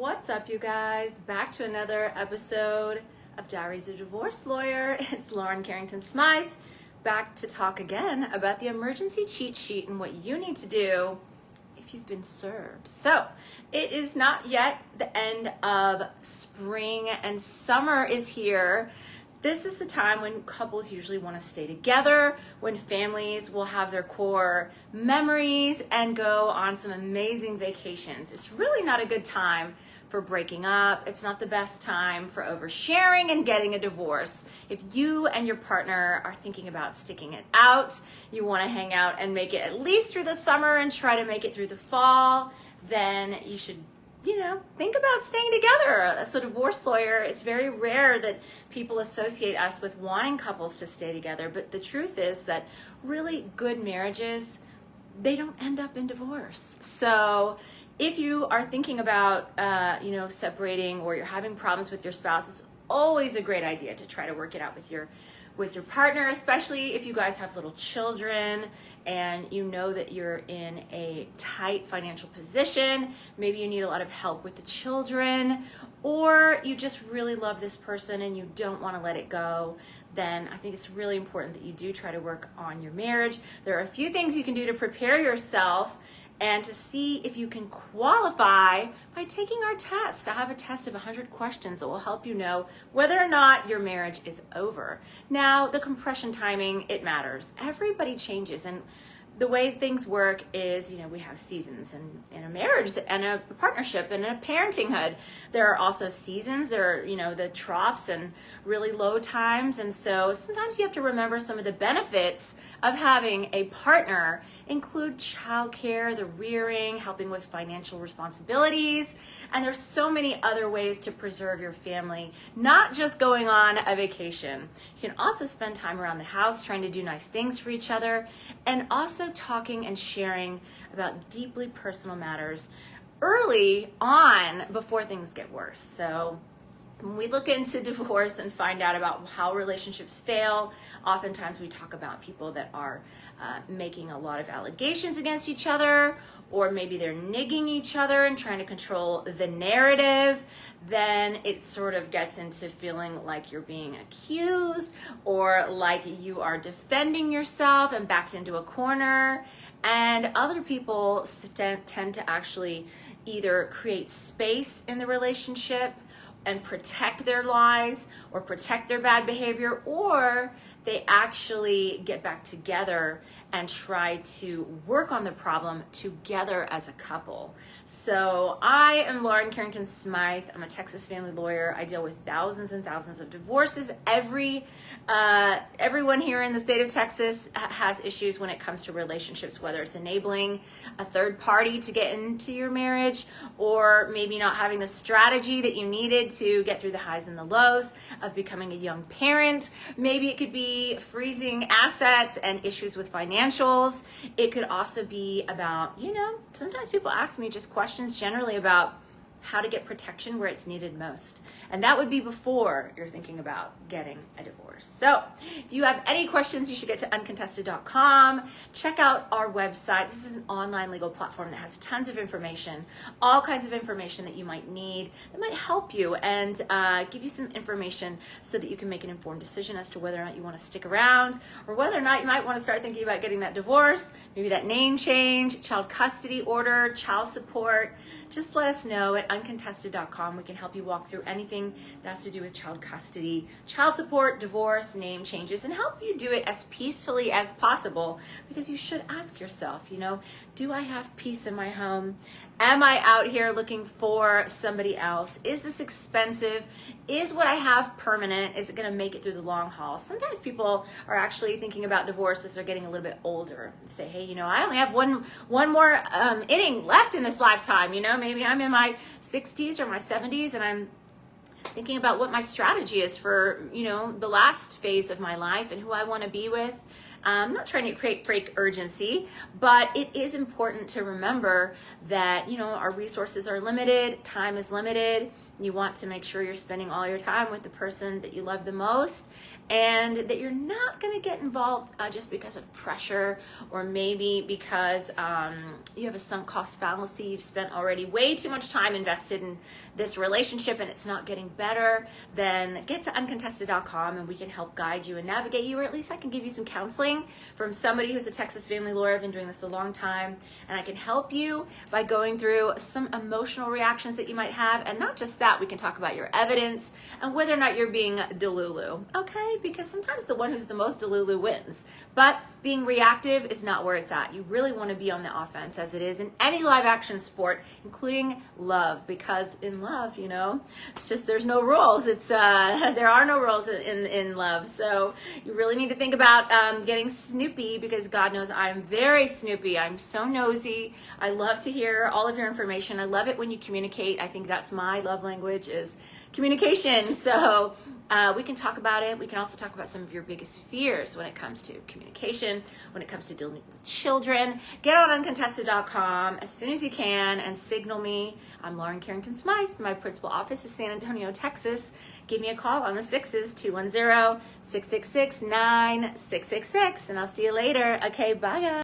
What's up, you guys? Back to another episode of Diaries of a Divorce Lawyer. It's Lauren Carrington-Smythe, back to talk again about the emergency cheat sheet and what you need to do if you've been served. So, it is not yet the end of spring and summer is here. This is the time when couples usually want to stay together, when families will have their core memories and go on some amazing vacations. It's really not a good time for breaking up. It's not the best time for oversharing and getting a divorce. If you and your partner are thinking about sticking it out, you want to hang out and make it at least through the summer and try to make it through the fall, then you should think about staying together. As a divorce lawyer, it's very rare that people associate us with wanting couples to stay together, but the truth is that really good marriages, they don't end up in divorce. So if you are thinking about, separating, or you're having problems with your spouse, it's always a great idea to try to work it out with your partner, especially if you guys have little children and you know that you're in a tight financial position. Maybe you need a lot of help with the children, or you just really love this person and you don't want to let it go. Then I think it's really important that you do try to work on your marriage. There are a few things you can do to prepare yourself and to see if you can qualify by taking our test. I have a test of 100 questions that will help you know whether or not your marriage is over. Now, the compression timing, it matters. Everybody changes, and the way things work is, we have seasons in a marriage and a partnership and a parentinghood. There are also seasons. There are, the troughs and really low times. And so sometimes you have to remember some of the benefits of having a partner include childcare, the rearing, helping with financial responsibilities. And there's so many other ways to preserve your family, not just going on a vacation. You can also spend time around the house trying to do nice things for each other, and also talking and sharing about deeply personal matters early on before things get worse. So when we look into divorce and find out about how relationships fail, oftentimes we talk about people that are making a lot of allegations against each other, or maybe they're nigging each other and trying to control the narrative. Then it sort of gets into feeling like you're being accused, or like you are defending yourself and backed into a corner. And other people tend to actually either create space in the relationship and protect their lies or protect their bad behavior, or they actually get back together and try to work on the problem together as a couple. So I am Lauren Carrington-Smythe. I'm a Texas family lawyer. I deal with thousands and thousands of divorces. Everyone here in the state of Texas has issues when it comes to relationships, whether it's enabling a third party to get into your marriage, or maybe not having the strategy that you needed to get through the highs and the lows of becoming a young parent. Maybe it could be freezing assets and issues with financials. It could also be about, sometimes people ask me just questions generally about how to get protection where it's needed most. And that would be before you're thinking about getting a divorce. So if you have any questions, you should get to uncontested.com. Check out our website. This is an online legal platform that has tons of information, all kinds of information that you might need, that might help you and give you some information so that you can make an informed decision as to whether or not you want to stick around, or whether or not you might want to start thinking about getting that divorce, maybe that name change, child custody order, child support. Just let us know at uncontested.com. We can help you walk through anything that has to do with child custody, child support, divorce, name changes, and help you do it as peacefully as possible, because you should ask yourself, do I have peace in my home? Am I out here looking for somebody else? Is this expensive? Is what I have permanent? Is it going to make it through the long haul? Sometimes people are actually thinking about divorce as they're getting a little bit older. Say, hey, I only have one more inning left in this lifetime. Maybe I'm in my 60s or my 70s, and I'm thinking about what my strategy is for, the last phase of my life and who I want to be with. I'm not trying to create fake urgency, but it is important to remember that, our resources are limited, time is limited. You want to make sure you're spending all your time with the person that you love the most, and that you're not going to get involved just because of pressure, or maybe because you have a sunk cost fallacy. You've spent already way too much time invested in this relationship and it's not getting better. Then get to uncontested.com and we can help guide you and navigate you, or at least I can give you some counseling from somebody who's a Texas family lawyer. I've been doing this a long time, and I can help you by going through some emotional reactions that you might have. And not just that, we can talk about your evidence and whether or not you're being delulu, okay? Because sometimes the one who's the most delulu wins. But being reactive is not where it's at. You really want to be on the offense, as it is in any live action sport, including love, because in love, it's just, there's no rules. It's there are no rules in love. So you really need to think about getting snoopy, because God knows I'm very snoopy. I'm so nosy. I love to hear all of your information. I love it when you communicate. I think that's my love language, is communication. So we can talk about it. We can also talk about some of your biggest fears when it comes to communication, when it comes to dealing with children. Get on uncontested.com as soon as you can and signal me. I'm Lauren Carrington Smythe. My principal office is San Antonio, Texas. Give me a call on the 6s, 210-666-9666, and I'll see you later. Okay, bye guys.